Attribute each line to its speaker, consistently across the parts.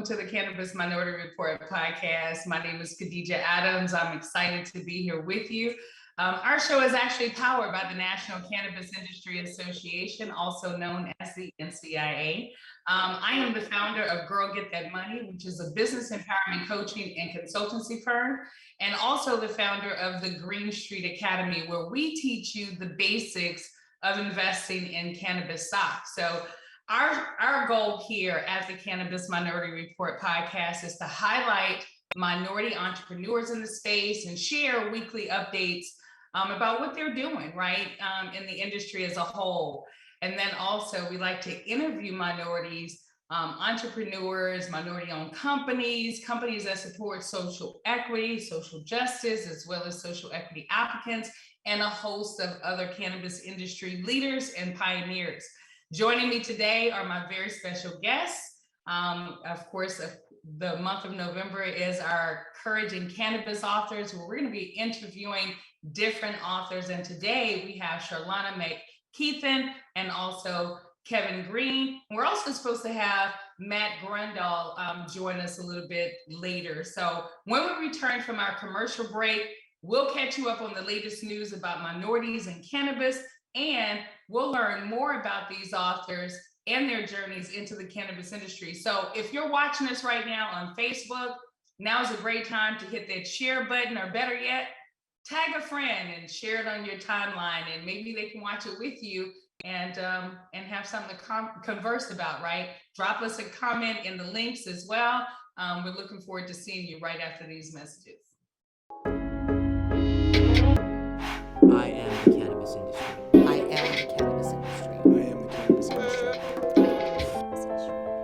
Speaker 1: welcome to the Cannabis Minority Report podcast. My name is Khadijah Adams. I'm excited to be here with you. Our show is actually powered by the National Cannabis Industry Association, also known as the NCIA. I am the founder of Girl Get That Money, which is a business empowerment coaching and consultancy firm, and also the founder of the Green Street Academy, where we teach you the basics of investing in cannabis stocks. So our goal here at the Cannabis Minority Report podcast is to highlight minority entrepreneurs in the space and share weekly updates about what they're doing, right, in the industry as a whole. And then also we like to interview minorities, entrepreneurs, minority-owned companies, companies that support social equity, social justice, as well as social equity applicants, and a host of other cannabis industry leaders and pioneers. Joining me today are my very special guests. Of course, the month of November is our Courage in Cannabis authors, where we're going to be interviewing different authors. And today we have Charlana McKeithen and also Kevin Greene. We're also supposed to have Matt Grundall join us a little bit later. So when we return from our commercial break, we'll catch you up on the latest news about minorities in cannabis, and we'll learn more about these authors and their journeys into the cannabis industry. So if you're watching us right now on Facebook, now's a great time to hit that share button, or better yet, tag a friend and share it on your timeline, and maybe they can watch it with you and have something to converse about, right? Drop us a comment in the links as well. We're looking forward to seeing you right after these messages.
Speaker 2: I am the cannabis industry.
Speaker 3: I am the cannabis industry.
Speaker 4: I am the cannabis industry.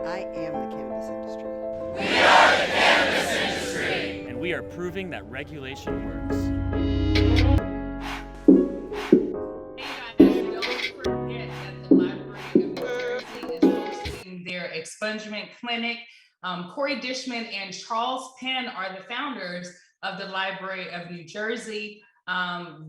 Speaker 3: I am the cannabis industry.
Speaker 5: We are the cannabis industry.
Speaker 6: And we are proving that regulation works.
Speaker 1: Hey guys, don't forget that the Library of New Jersey is hosting their expungement clinic. Corey Dishman and Charles Penn are the founders of the Library of New Jersey.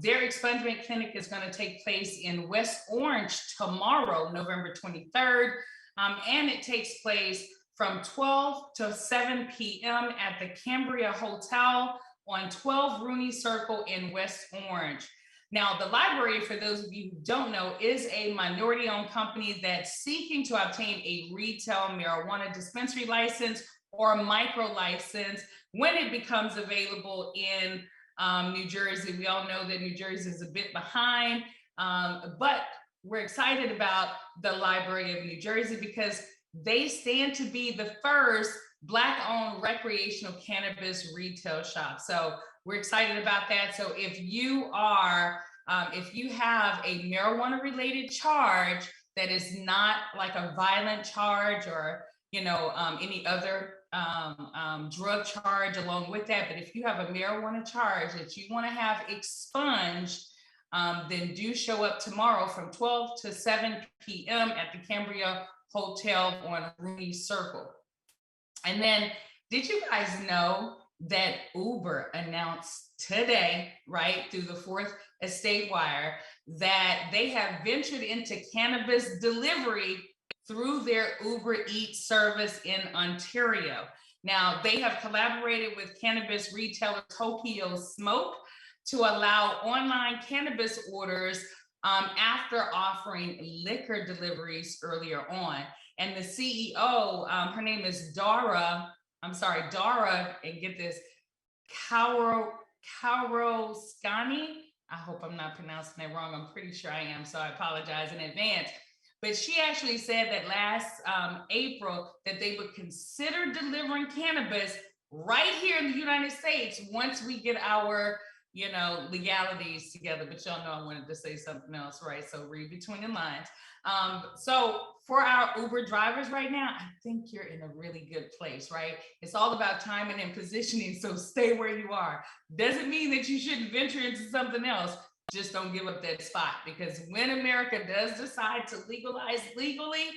Speaker 1: Their expungement clinic is going to take place in West Orange tomorrow, November 23rd, and it takes place from 12 to 7 p.m. at the Cambria Hotel on 12 Rooney Circle in West Orange. Now, the library, for those of you who don't know, is a minority-owned company that's seeking to obtain a retail marijuana dispensary license or a micro license when it becomes available in New Jersey. We all know that New Jersey is a bit behind, but we're excited about the Library of New Jersey because they stand to be the first Black-owned recreational cannabis retail shop. So we're excited about that. So if you have a marijuana-related charge that is not like a violent charge or any other drug charge along with that, but if you have a marijuana charge that you want to have expunged, then do show up tomorrow from 12 to 7 p.m. at the Cambria Hotel on Rooney Circle. And then, did you guys know that Uber announced today, right, through the Fourth Estate Wire, that they have ventured into cannabis delivery through their Uber Eats service in Ontario? Now, they have collaborated with cannabis retailer Tokyo Smoke to allow online cannabis orders after offering liquor deliveries earlier on. And the CEO, her name is Dara, and get this, Karoskani. I hope I'm not pronouncing that wrong. I'm pretty sure I am, so I apologize in advance. But she actually said that last April that they would consider delivering cannabis right here in the United States once we get our, legalities together. But y'all know I wanted to say something else, right? So read between the lines. So for our Uber drivers right now, I think you're in a really good place, right? It's all about timing and positioning. So stay where you are. Doesn't mean that you shouldn't venture into something else. Just don't give up that spot, because when America does decide to legalize legally,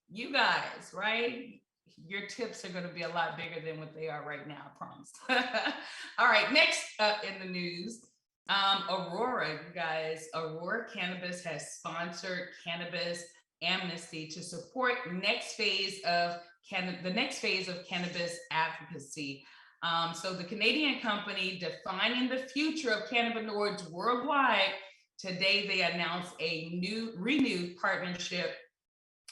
Speaker 1: you guys, right? Your tips are going to be a lot bigger than what they are right now, I promise. All right, next up in the news, Aurora, you guys. Aurora Cannabis has sponsored Cannabis amnesty to support the next phase of cannabis advocacy. So the Canadian company defining the future of cannabinoids worldwide, today they announced a renewed partnership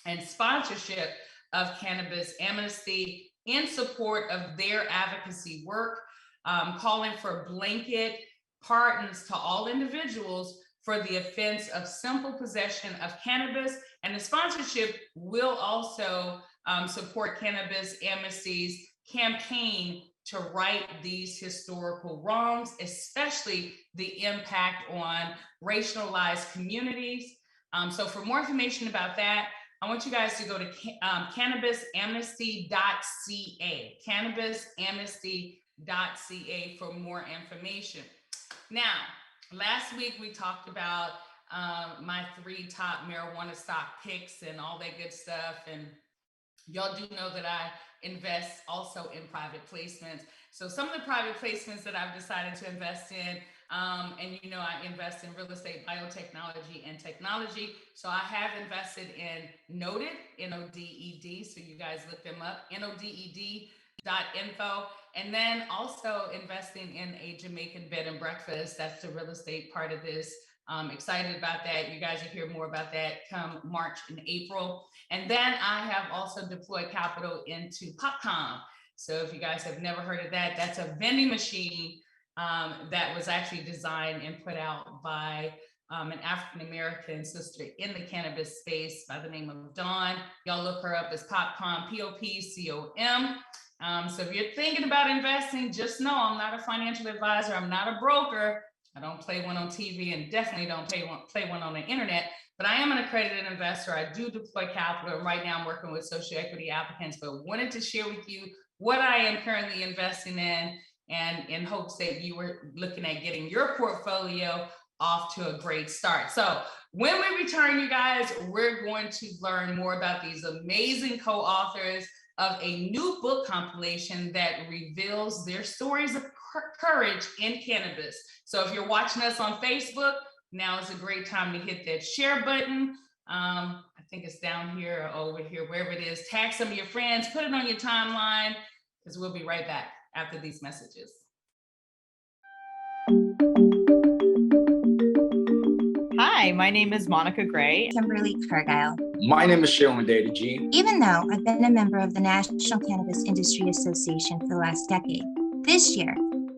Speaker 1: and sponsorship of Cannabis Amnesty in support of their advocacy work, calling for blanket pardons to all individuals for the offense of simple possession of cannabis. And the sponsorship will also support Cannabis Amnesty's campaign to right these historical wrongs, especially the impact on racialized communities. So for more information about that, I want you guys to go to cannabisamnesty.ca, cannabisamnesty.ca for more information. Now, last week we talked about my 3 top marijuana stock picks and all that good stuff. And y'all do know that I invest also in private placements. So some of the private placements that I've decided to invest in, and you know, I invest in real estate, biotechnology, and technology. So I have invested in Noded, N-O-D-E-D. So you guys look them up, noded.info. And then also investing in a Jamaican bed and breakfast. That's the real estate part of this. I'm excited about that. You guys will hear more about that come March and April. And then I have also deployed capital into Popcom. So if you guys have never heard of that, that's a vending machine that was actually designed and put out by an African-American sister in the cannabis space by the name of Dawn. Y'all look her up as Popcom, P-O-P-C-O-M. So if you're thinking about investing, just know I'm not a financial advisor. I'm not a broker. I don't play one on TV and definitely don't play one on the internet, but I am an accredited investor. I do deploy capital. And right now I'm working with social equity applicants, but wanted to share with you what I am currently investing in, and in hopes that you were looking at getting your portfolio off to a great start. So when we return, you guys, we're going to learn more about these amazing co-authors of a new book compilation that reveals their stories of courage in cannabis. So if you're watching us on Facebook, now is a great time to hit that share button. I think it's down here or over here, wherever it is. Tag some of your friends, put it on your timeline, because we'll be right back after these messages.
Speaker 4: Hi, my name is Monica Gray.
Speaker 7: Kimberly Cargile.
Speaker 8: My name is Sharon Data G.
Speaker 7: Even though I've been a member of the National Cannabis Industry Association for the last decade, this year,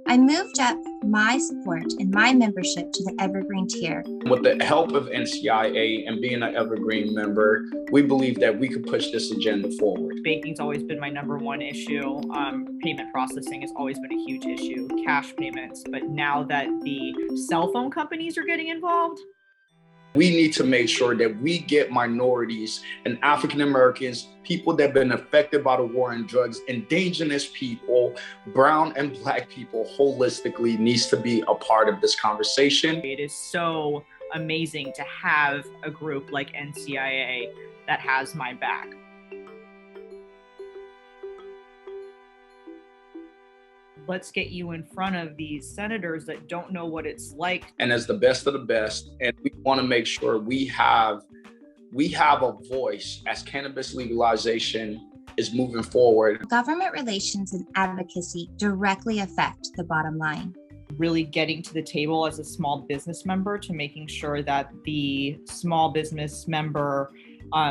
Speaker 7: I moved up my support and my membership to the Evergreen tier.
Speaker 8: With the help of NCIA and being an Evergreen member, we believe that we could push this agenda forward.
Speaker 4: Banking's always been my #1 issue. Payment processing has always been a huge issue, cash payments. But now that the cell phone companies are getting involved,
Speaker 8: we need to make sure that we get minorities and African Americans, people that have been affected by the war on drugs, indigenous people, brown and Black people holistically needs to be a part of this conversation.
Speaker 4: it is so amazing to have a group like NCIA that has my back. Let's get you in front of these senators that don't know what it's like.
Speaker 8: And as the best of the best, and we want to make sure we have a voice as cannabis legalization is moving forward.
Speaker 7: Government relations and advocacy directly affect the bottom line.
Speaker 4: Really getting to the table as a small business member to making sure that the small business member,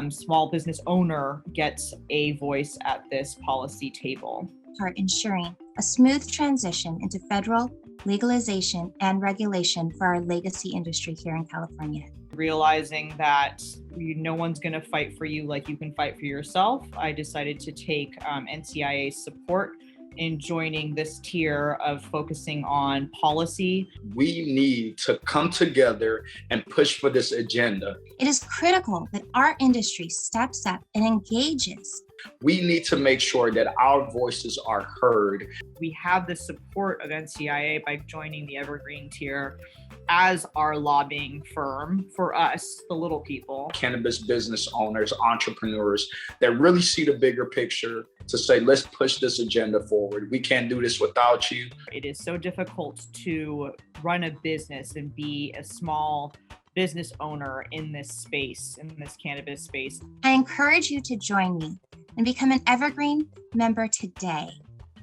Speaker 4: small business owner gets a voice at this policy table.
Speaker 7: Part ensuring a smooth transition into federal legalization and regulation for our legacy industry here in California.
Speaker 4: Realizing that no one's going to fight for you like you can fight for yourself, I decided to take NCIA's support in joining this tier of focusing on policy.
Speaker 8: We need to come together and push for this agenda.
Speaker 7: It is critical that our industry steps up and engages.
Speaker 8: We need to make sure that our voices are heard.
Speaker 4: We have the support of NCIA by joining the Evergreen tier as our lobbying firm for us, the little people.
Speaker 8: Cannabis business owners, entrepreneurs that really see the bigger picture to say, let's push this agenda forward. We can't do this without you.
Speaker 4: It is so difficult to run a business and be a small business owner in this space, in this cannabis space.
Speaker 7: I encourage you to join me and become an Evergreen member today.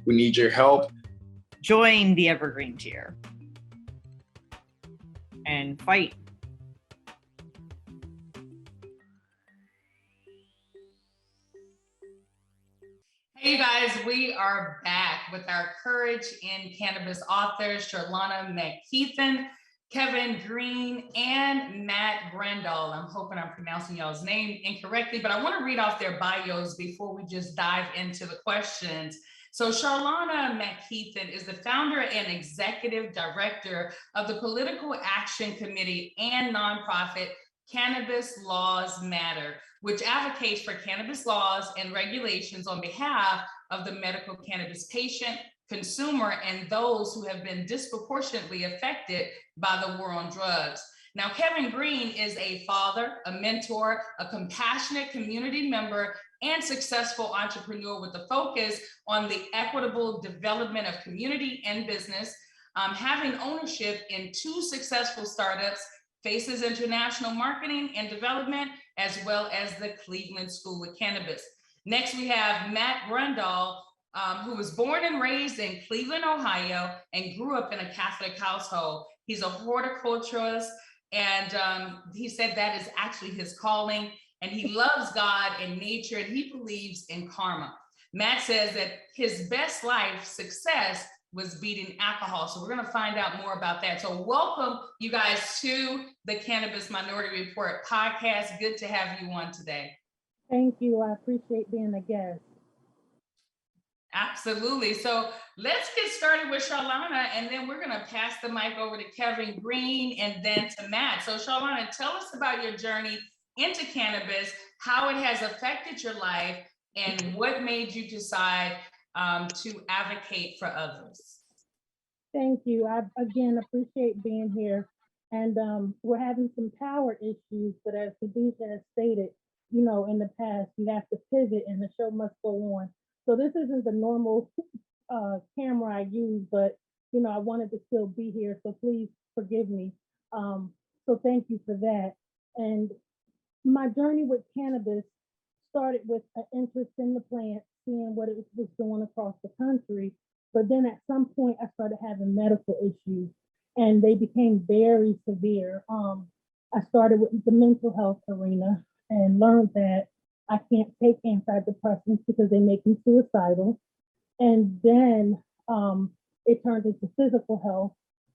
Speaker 8: We need your help.
Speaker 4: Join the Evergreen tier and fight.
Speaker 1: Hey you guys, we are back with our Courage in Cannabis authors, Charlana McKeithen, Kevin Greene, and Matt Brendel. I'm hoping I'm pronouncing y'all's name incorrectly, but I want to read off their bios before we just dive into the questions. So Charlana McKeithen is the founder and executive director of the Political Action Committee and nonprofit Cannabis Laws Matter, which advocates for cannabis laws and regulations on behalf of the medical cannabis patient, consumer, and those who have been disproportionately affected by the war on drugs. Now, Kevin Greene is a father, a mentor, a compassionate community member, and successful entrepreneur with a focus on the equitable development of community and business, having ownership in 2 successful startups, Faces International Marketing and Development, as well as the Cleveland School of Cannabis. Next, we have Matt Brendel, who was born and raised in Cleveland, Ohio, and grew up in a Catholic household. He's a horticulturist, and he said that is actually his calling, and he loves God and nature, and he believes in karma. Matt says that his best life success was beating alcohol. So we're going to find out more about that. So welcome you guys to the Cannabis Minority Report podcast. Good to have you on today.
Speaker 9: Thank you. I appreciate being a guest.
Speaker 1: Absolutely. So let's get started with Charlana, and then we're going to pass the mic over to Kevin Greene and then to Matt. So Charlana, tell us about your journey into cannabis, how it has affected your life, and what made you decide to advocate for others.
Speaker 9: Thank you. I again appreciate being here. And we're having some power issues, but as Khadijah has stated, you know, in the past, you have to pivot and the show must go on. So this isn't the normal camera I use, but you know, I wanted to still be here. So please forgive me. So thank you for that. And my journey with cannabis started with an interest in the plant, seeing what it was doing across the country. But then at some point I started having medical issues and they became very severe. I started with the mental health arena and learned that I can't take antidepressants because they make me suicidal. And then it turned into physical health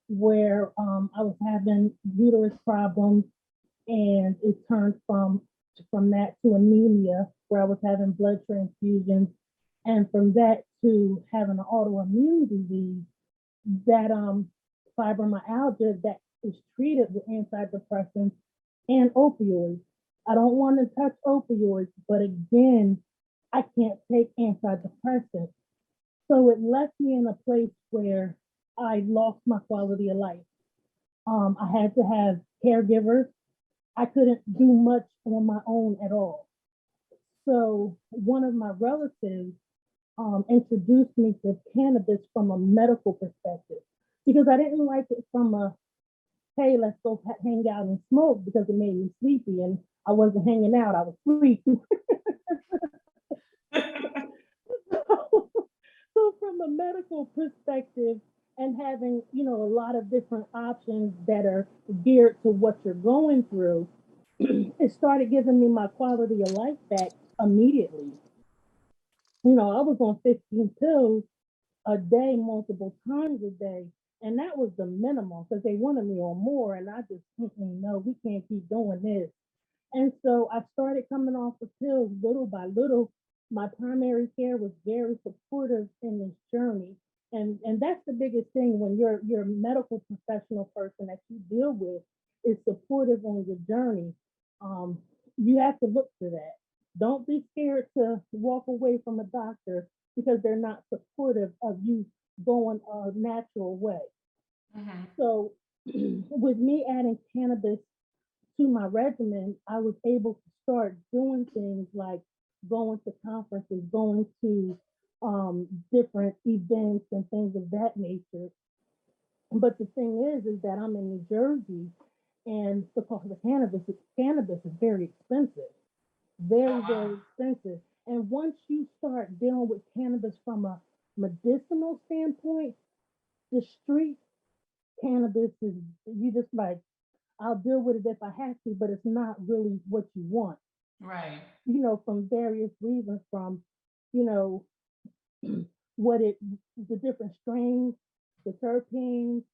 Speaker 9: where I was having uterus problems, and it turned from that to anemia, where I was having blood transfusions, and from that to having an autoimmune disease that fibromyalgia that is treated with antidepressants and opioids. I don't want to touch opioids, but again, I can't take antidepressants. So it left me in a place where I lost my quality of life. I had to have caregivers. I couldn't do much on my own at all. So one of my relatives introduced me to cannabis from a medical perspective because I didn't like it from a, hey, let's go hang out and smoke, because it made me sleepy and I wasn't hanging out, I was sleepy. So from a medical perspective and having, you know, a lot of different options that are geared to what you're going through, it started giving me my quality of life back immediately. You know, I was on 15 pills a day, multiple times a day, and that was the minimum because they wanted me on more, and I just, no, we can't keep doing this. And so I started coming off the pills little by little. My primary care was very supportive in this journey. And that's the biggest thing when you're a medical professional person that you deal with is supportive on your journey. You have to look for that. Don't be scared to walk away from a doctor because they're not supportive of you going a natural way. Mm-hmm. So with me adding cannabis to my regimen, I was able to start doing things like going to conferences, going to different events and things of that nature. But the thing is that I'm in New Jersey, And because the cannabis is very expensive, very, very expensive. And once you start dealing with cannabis from a medicinal standpoint, the street cannabis is, you just like, I'll deal with it if I have to, but it's not really what you want.
Speaker 1: Right.
Speaker 9: You know, from various reasons, from, you know, the different strains, the terpenes,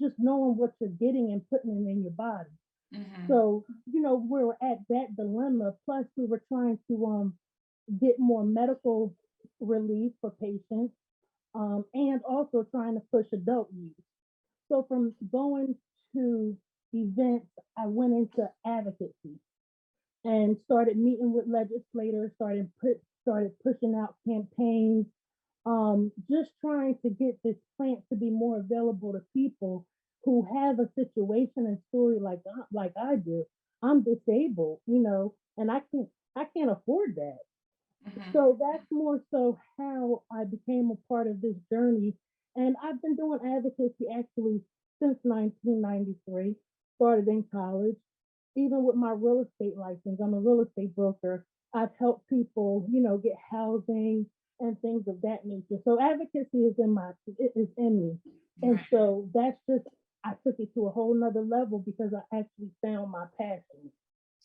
Speaker 9: just knowing what you're getting and putting it in your body.
Speaker 1: Mm-hmm.
Speaker 9: So, you know, we were at that dilemma. Plus, we were trying to get more medical relief for patients, and also trying to push adult use. So from going to events, I went into advocacy and started meeting with legislators, started pushing out campaigns, just trying to get this plant to be more available to people who have a situation and story like I do. I'm disabled, you know, and I can't afford that.
Speaker 1: Mm-hmm.
Speaker 9: So that's more so how I became a part of this journey. And I've been doing advocacy actually since 1993, started in college. Even with my real estate license, I'm a real estate broker. I've helped people, you know, get housing and things of that nature. So advocacy is in me. And
Speaker 1: Right.
Speaker 9: so that's just, I took it to a whole nother level because I actually found my passion.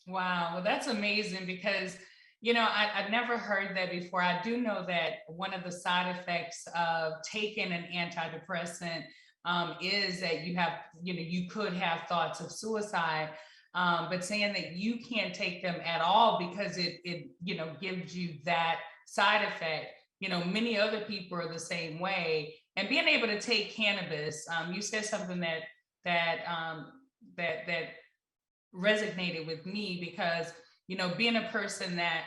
Speaker 1: Wow. Well, that's amazing because, you know, I'd never heard that before. I do know that one of the side effects of taking an antidepressant is that you could have thoughts of suicide. But saying that you can't take them at all because it gives you that side effect. You know, many other people are the same way. And being able to take cannabis, you said something that resonated with me because, you know, being a person that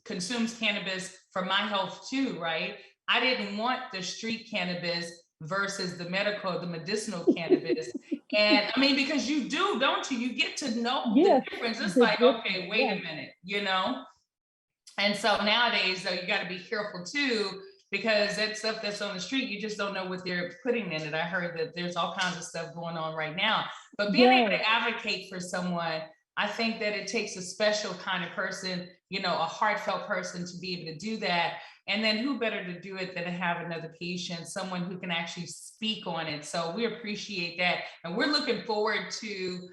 Speaker 1: consumes cannabis for my health too, right? I didn't want the street cannabis versus the medicinal cannabis. And I mean, because you do, don't you? You get to know the difference. It's like, okay, wait a minute, you know? And so nowadays, though, you got to be careful too, because that stuff that's on the street, you just don't know what they're putting in it. I heard that there's all kinds of stuff going on right now. But being able to advocate for someone, I think that it takes a special kind of person, you know, a heartfelt person to be able to do that. And then who better to do it than to have another patient, someone who can actually speak on it. So we appreciate that. And we're looking forward to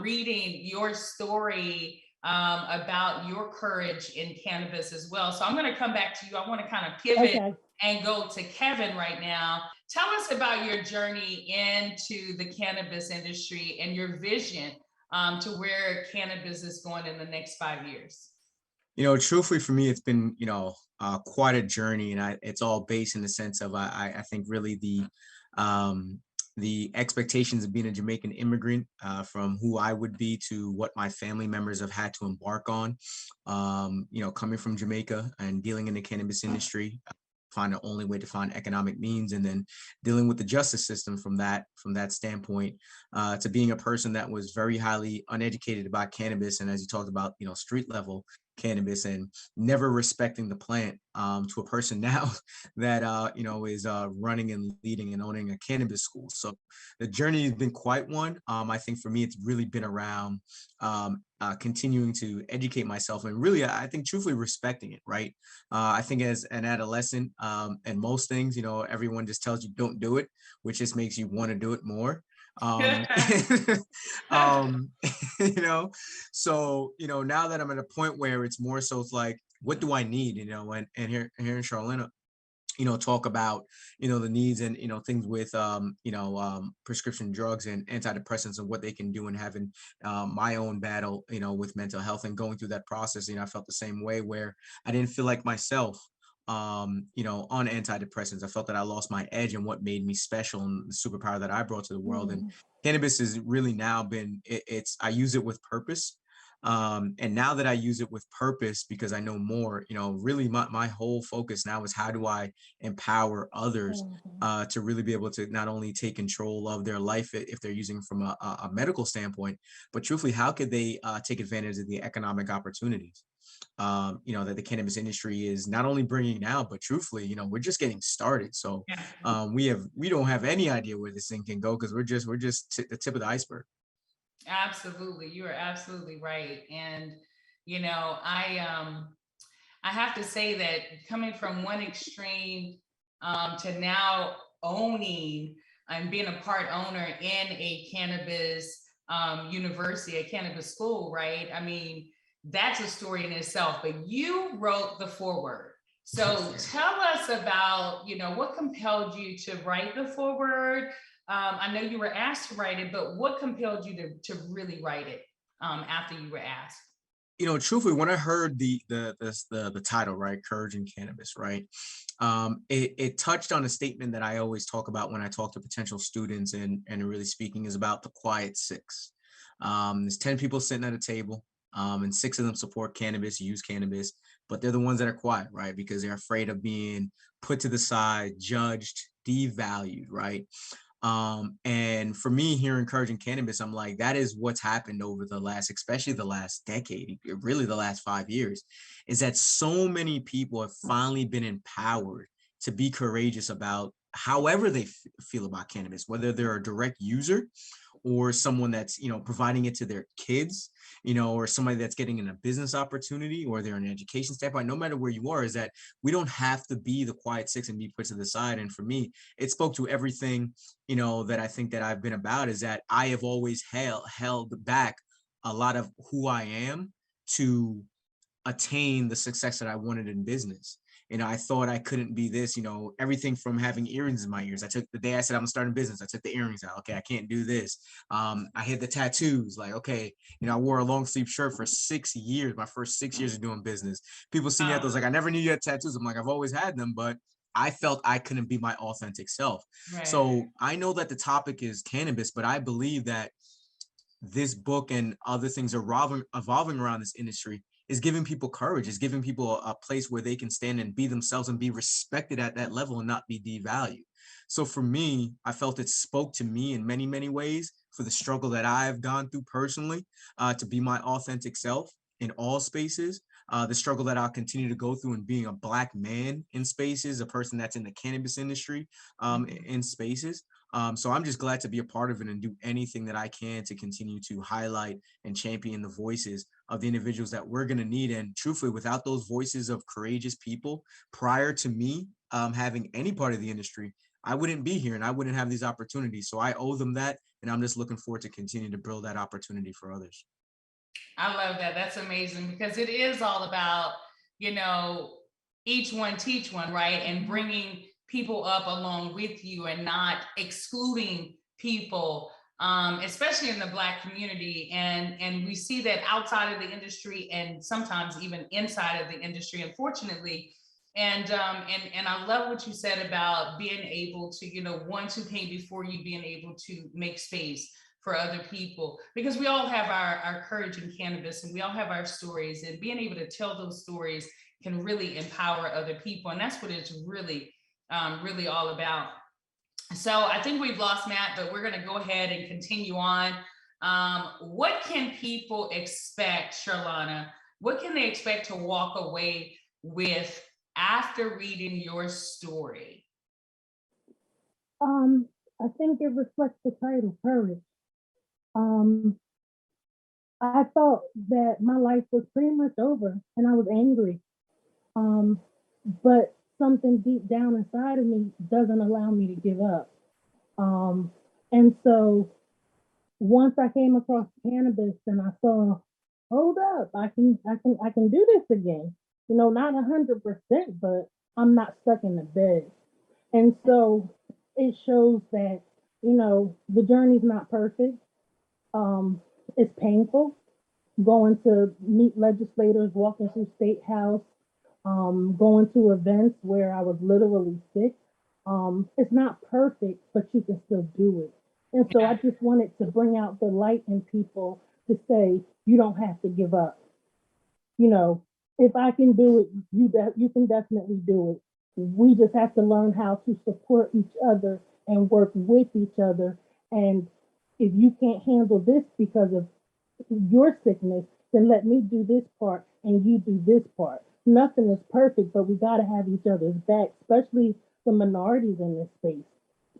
Speaker 1: reading your story about your courage in cannabis as well. So I'm going to come back to you. I want to kind of pivot and go to Kevin right now. Tell us about your journey into the cannabis industry and your vision to where cannabis is going in the next 5 years.
Speaker 2: You know, truthfully for me, it's been, you know, quite a journey, and it's all based in the sense of, I think really the expectations of being a Jamaican immigrant, from who I would be to what my family members have had to embark on, you know, coming from Jamaica and dealing in the cannabis industry, find the only way to find economic means, and then dealing with the justice system from that standpoint, to being a person that was very highly uneducated about cannabis. And as you talked about, you know, street level cannabis and never respecting the plant, to a person now that you know, is running and leading and owning a cannabis school. So the journey has been quite one. I think for me, it's really been around continuing to educate myself and really, I think, truthfully respecting it, right? I think as an adolescent, and most things, you know, everyone just tells you don't do it, which just makes you want to do it more. You know, so, you know, now that I'm at a point where it's more so, it's like, what do I need, you know, and here in Charlana, you know, talk about, you know, the needs and, you know, things with, prescription drugs and antidepressants and what they can do, and having my own battle, you know, with mental health and going through that process. You know, I felt the same way where I didn't feel like myself, you know, on antidepressants. I felt that I lost my edge and what made me special and the superpower that I brought to the world. And cannabis has really now been, I use it with purpose. And now that I use it with purpose, because I know more, you know, really my whole focus now is how do I empower others to really be able to not only take control of their life if they're using from a medical standpoint, but truthfully, how could they take advantage of the economic opportunities, you know, that the cannabis industry is not only bringing now, but truthfully, you know, we're just getting started. So we don't have any idea where this thing can go, because we're just the tip of the iceberg.
Speaker 1: Absolutely. You are absolutely right. And, you know, I have to say that coming from one extreme to now owning and being a part owner in a cannabis university, a cannabis school, right? I mean, that's a story in itself, but you wrote the foreword. So tell us about, you know, what compelled you to write the foreword? I know you were asked to write it, but what compelled you to really write it after you were asked?
Speaker 2: You know, truthfully, when I heard the title, right, Courage in Cannabis, right, it touched on a statement that I always talk about when I talk to potential students, and really speaking is about the quiet six. There's 10 people sitting at a table, and 6 of them support cannabis, use cannabis, but they're the ones that are quiet, right, because they're afraid of being put to the side, judged, devalued, right? And for me here encouraging cannabis, I'm like, that is what's happened over the last, especially the last decade, really the last 5 years, is that so many people have finally been empowered to be courageous about however they feel about cannabis, whether they're a direct user or someone that's, you know, providing it to their kids, you know, or somebody that's getting in a business opportunity, or they're an education standpoint. No matter where you are, is that we don't have to be the quiet six and be put to the side. And for me, it spoke to everything, you know, that I think that I've been about, is that I have always held back a lot of who I am to attain the success that I wanted in business. You know, I thought I couldn't be this, you know, everything from having earrings in my ears. I took the day I said I'm starting business, I took the earrings out. Okay, I can't do this. I hit the tattoos. Like, okay, you know, I wore a long sleeve shirt for 6 years, my first 6 years of doing business. People see me at those, like, I never knew you had tattoos. I'm like, I've always had them, but I felt I couldn't be my authentic self.
Speaker 1: Right.
Speaker 2: So I know that the topic is cannabis, but I believe that this book and other things are evolving around this industry is giving people courage, is giving people a place where they can stand and be themselves and be respected at that level and not be devalued. So for me, I felt it spoke to me in many, many ways for the struggle that I've gone through personally, to be my authentic self in all spaces, the struggle that I'll continue to go through in being a Black man in spaces, a person that's in the cannabis industry in spaces. So I'm just glad to be a part of it and do anything that I can to continue to highlight and champion the voices of the individuals that we're going to need. And truthfully, without those voices of courageous people prior to me having any part of the industry, I wouldn't be here and I wouldn't have these opportunities. So I owe them that. And I'm just looking forward to continue to build that opportunity for others.
Speaker 1: I love that. That's amazing, because it is all about, you know, each one teach one, right? And bringing people up along with you and not excluding people, especially in the Black community. And we see that outside of the industry and sometimes even inside of the industry, unfortunately. And I love what you said about being able to, you know, ones who came before you being able to make space for other people, because we all have our courage in cannabis and we all have our stories, and being able to tell those stories can really empower other people. And that's what it's really, really all about. So I think we've lost Matt, but we're going to go ahead and continue on. What can people expect, Charlana? What can they expect to walk away with after reading your story?
Speaker 9: I think it reflects the title, Courage. I thought that my life was pretty much over and I was angry. But something deep down inside of me doesn't allow me to give up. And so once I came across cannabis and I saw, hold up, I can do this again. You know, not 100%, but I'm not stuck in the bed. And so it shows that, you know, the journey's not perfect. It's painful going to meet legislators, walking through State House, going to events where I was literally sick. It's not perfect, but you can still do it. And so I just wanted to bring out the light in people to say, you don't have to give up. You know, if I can do it, you can definitely do it. We just have to learn how to support each other and work with each other. And if you can't handle this because of your sickness, then let me do this part and you do this part. Nothing is perfect, but we got to have each other's back, especially the minorities in this space.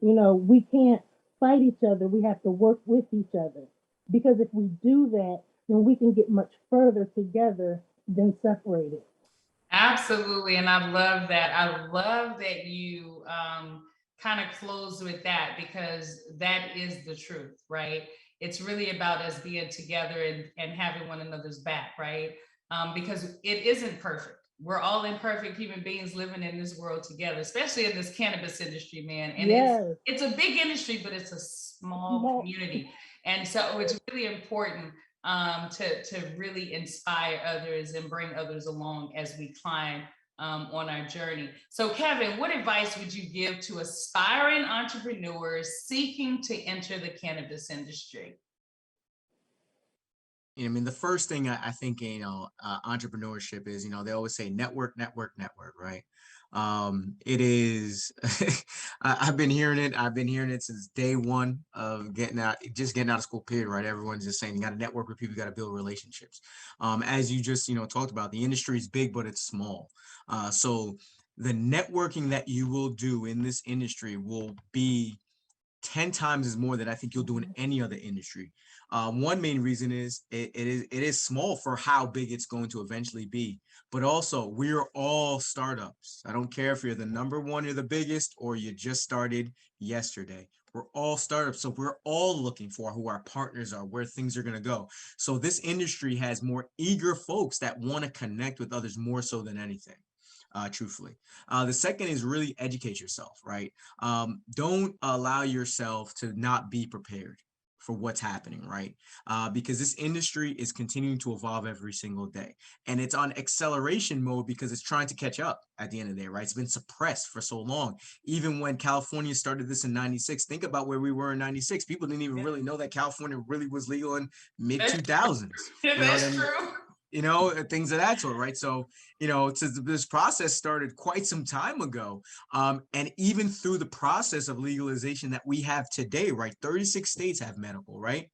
Speaker 9: You know, we can't fight each other. We have to work with each other. Because if we do that, then we can get much further together than separated.
Speaker 1: Absolutely. And I love that. I love that you kind of close with that, because that is the truth, right? It's really about us being together and having one another's back, right? Because it isn't perfect. We're all imperfect human beings living in this world together, especially in this cannabis industry, man. And
Speaker 9: Yes.
Speaker 1: it's a big industry, but it's a small community. And so it's really important to really inspire others and bring others along as we climb on our journey. So Kevin, what advice would you give to aspiring entrepreneurs seeking to enter the cannabis industry?
Speaker 2: I mean, the first thing I think, entrepreneurship is, they always say network, right? It is, I've been hearing it since day one of getting out of school period, right? Everyone's just saying you got to network with people, you got to build relationships. As you just, talked about, the industry is big, but it's small. So the networking that you will do in this industry will be 10 times as more than I think you'll do in any other industry. One main reason is it is small for how big it's going to eventually be, but also we're all startups. I don't care if you're the number one, you're the biggest, or you just started yesterday. We're all startups, so we're all looking for who our partners are, where things are going to go. So this industry has more eager folks that want to connect with others more so than anything. Truthfully. The second is really educate yourself, right? Don't allow yourself to not be prepared for what's happening, right? Because this industry is continuing to evolve every single day, and it's on acceleration mode because it's trying to catch up at the end of the day, right? It's been suppressed for so long. Even when California started this in 96, think about where we were in 96. People didn't even really know that California really was legal in mid 2000s.
Speaker 1: That's true.
Speaker 2: Things of that sort, right? So, this process started quite some time ago. And even through the process of legalization that we have today, right? 36 states have medical, right?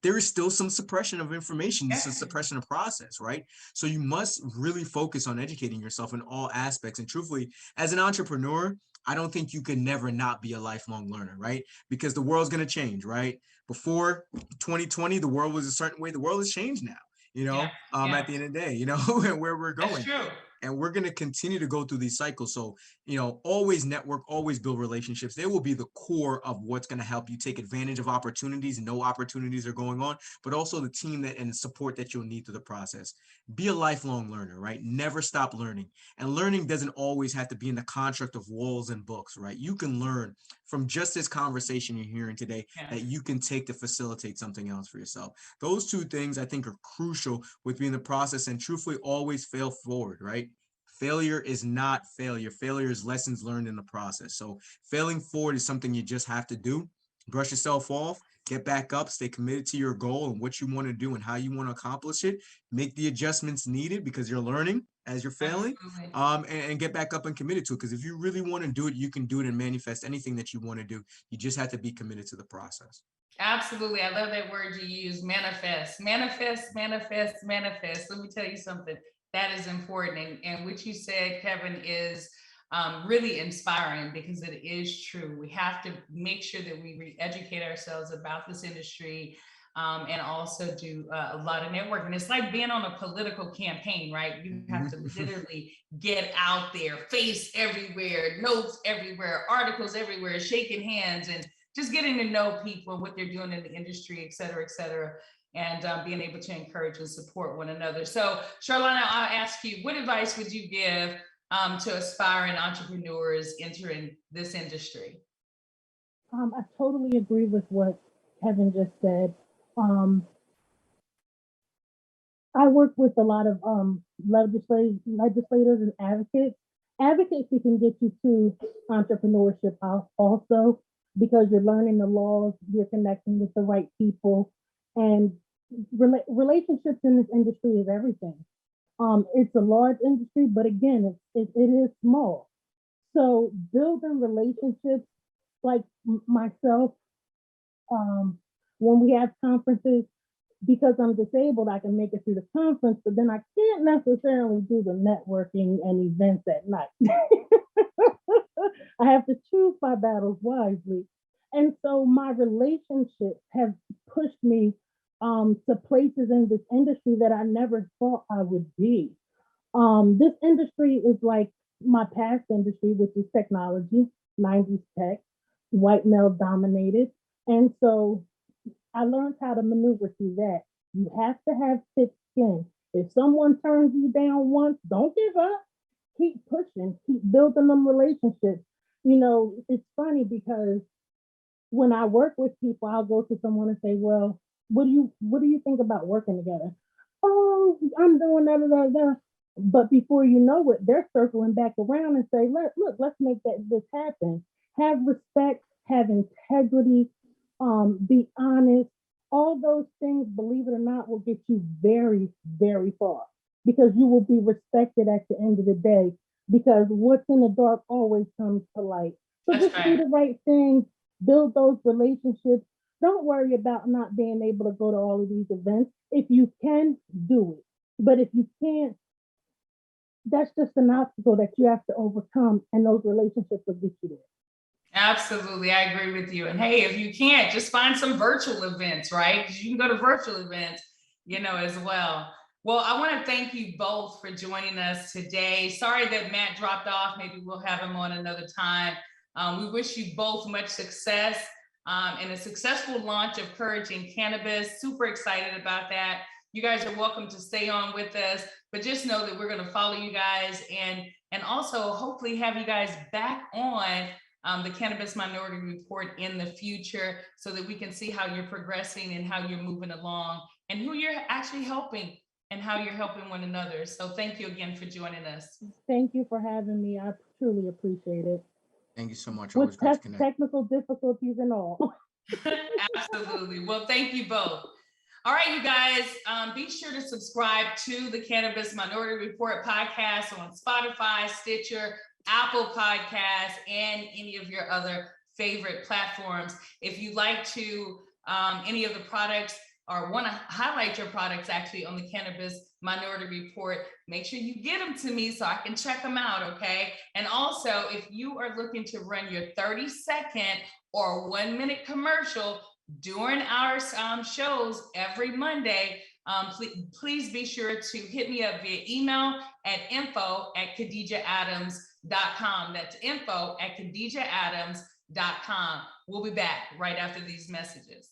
Speaker 2: There is still some suppression of information, some suppression of process, right? So you must really focus on educating yourself in all aspects. And truthfully, as an entrepreneur, I don't think you can never not be a lifelong learner, right? Because the world's going to change, right? Before 2020, the world was a certain way. The world has changed now. At the end of the day, and where we're going.
Speaker 1: That's true.
Speaker 2: And we're going to continue to go through these cycles. So, always network, always build relationships. They will be the core of what's going to help you take advantage of opportunities. No opportunities are going on, but also the team and support that you'll need through the process. Be a lifelong learner, right? Never stop learning. And learning doesn't always have to be in the construct of walls and books, right? You can learn from just this conversation you're hearing today that you can take to facilitate something else for yourself. Those two things I think are crucial with being in the process, and truthfully always fail forward, right? Failure is not failure. Failure is lessons learned in the process. So failing forward is something you just have to do. Brush yourself off, get back up, stay committed to your goal and what you want to do and how you want to accomplish it. Make the adjustments needed because you're learning as you're failing, and get back up and committed to it. Because if you really want to do it, you can do it and manifest anything that you want to do. You just have to be committed to the process.
Speaker 1: Absolutely. I love that word you use, manifest. Manifest. Let me tell you something. That is important. And what you said, Kevin, is really inspiring because it is true. We have to make sure that we re-educate ourselves about this industry and also do a lot of networking. It's like being on a political campaign, right? You have to literally get out there, face everywhere, notes everywhere, articles everywhere, shaking hands and just getting to know people, what they're doing in the industry, et cetera, and being able to encourage and support one another. So, Charlana, I'll ask you, what advice would you give to aspiring entrepreneurs entering this industry?
Speaker 9: I totally agree with what Kevin just said. I work with a lot of legislators and advocates. Advocacy can get you to entrepreneurship also because you're learning the laws, you're connecting with the right people, and relationships in this industry is everything. It's a large industry, but again, it is small. So building relationships, like myself, when we have conferences, because I'm disabled, I can make it through the conference, but then I can't necessarily do the networking and events at night. I have to choose my battles wisely. And so my relationships have pushed me to places in this industry that I never thought I would be. This industry is like my past industry, which is technology, 90s tech, white male dominated. And so I learned how to maneuver through that. You have to have thick skin. If someone turns you down once, don't give up. Keep pushing, keep building them relationships. You know, it's funny because when I work with people, I'll go to someone and say, well, what do you think about working together? Oh, I'm doing that. But before you know it, they're circling back around and say, look, let's make this happen. Have respect, have integrity, be honest. All those things, believe it or not, will get you very, very far because you will be respected at the end of the day because what's in the dark always comes to light. So just do the right thing, build those relationships. Don't worry about not being able to go to all of these events. If you can, do it. But if you can't, that's just an obstacle that you have to overcome, and those relationships will get you there.
Speaker 1: Absolutely, I agree with you. And hey, if you can't, just find some virtual events, right? Because you can go to virtual events, as well. Well, I want to thank you both for joining us today. Sorry that Matt dropped off. Maybe we'll have him on another time. We wish you both much success and a successful launch of Courage in Cannabis. Super excited about that. You guys are welcome to stay on with us, but just know that we're going to follow you guys and also hopefully have you guys back on the Cannabis Minority Report in the future so that we can see how you're progressing and how you're moving along and who you're actually helping and how you're helping one another. So thank you again for joining us.
Speaker 9: Thank you for having me. I truly appreciate it.
Speaker 2: Thank you so much.
Speaker 9: With technical difficulties and all.
Speaker 1: Absolutely. Well, thank you both. All right, you guys, be sure to subscribe to the Cannabis Minority Report podcast on Spotify, Stitcher, Apple Podcasts, and any of your other favorite platforms. If you like to any of the products or want to highlight your products actually on the Cannabis Minority Report, make sure you get them to me so I can check them out, okay? And also, if you are looking to run your 30-second or 1-minute commercial during our shows every Monday, please be sure to hit me up via email at info@khadijahadams.com. That's info@khadijahadams.com. We'll be back right after these messages.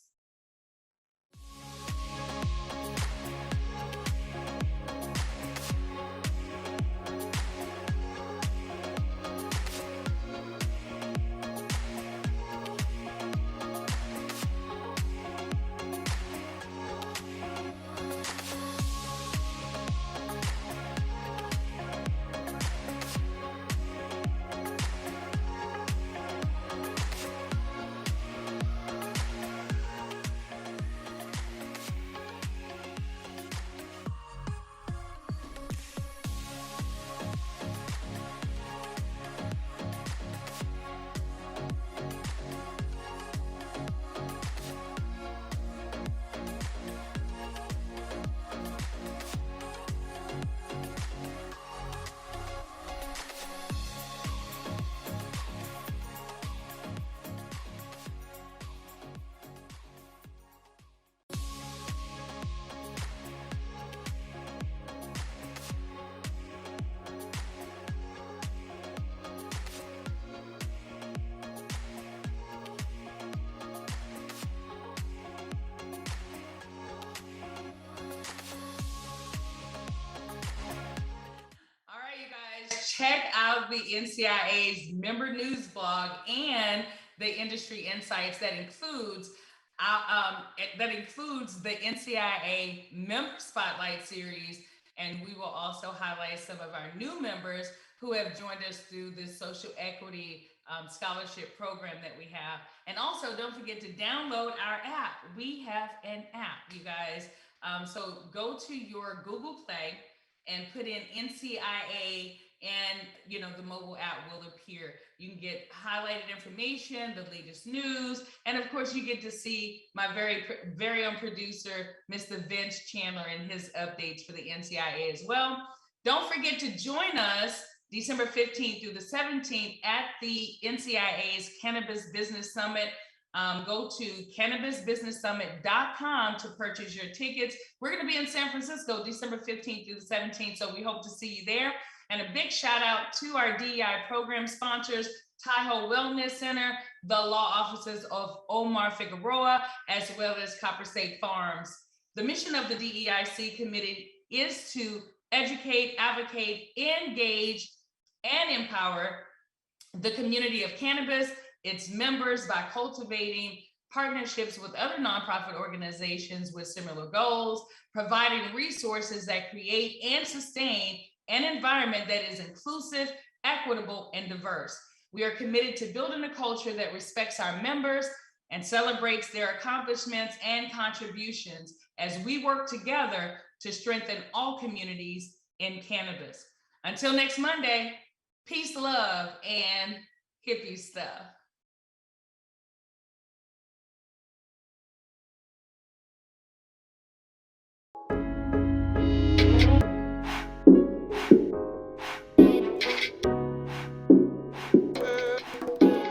Speaker 1: Check out the NCIA's member news blog and the industry insights that includes the NCIA Member Spotlight Series. And we will also highlight some of our new members who have joined us through this social equity scholarship program that we have. And also don't forget to download our app. We have an app, you guys. So go to your Google Play and put in NCIA, and the mobile app will appear. You can get highlighted information, the latest news, and of course you get to see my very own producer, Mr. Vince Chandler, and his updates for the NCIA as well. Don't forget to join us December 15th through the 17th at the NCIA's Cannabis Business Summit. Go to cannabisbusinesssummit.com to purchase your tickets. We're going to be in San Francisco December 15th through the 17th, so we hope to see you there. And a big shout out to our DEI program sponsors, Taiho Wellness Center, the law offices of Omar Figueroa, as well as Copper State Farms. The mission of the DEIC committee is to educate, advocate, engage, and empower the community of cannabis, its members, by cultivating partnerships with other nonprofit organizations with similar goals, providing resources that create and sustain an environment that is inclusive, equitable, and diverse. We are committed to building a culture that respects our members and celebrates their accomplishments and contributions as we work together to strengthen all communities in cannabis. Until next Monday, peace, love, and hippie stuff.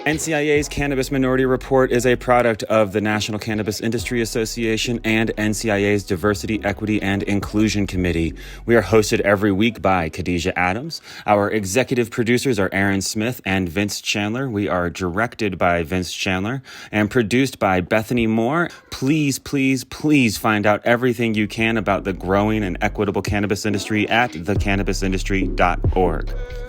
Speaker 6: NCIA's Cannabis Minority Report is a product of the National Cannabis Industry Association and NCIA's Diversity, Equity, and Inclusion Committee. We are hosted every week by Khadijah Adams. Our executive producers are Aaron Smith and Vince Chandler. We are directed by Vince Chandler and produced by Bethany Moore. Please, please, please find out everything you can about the growing and equitable cannabis industry at thecannabisindustry.org.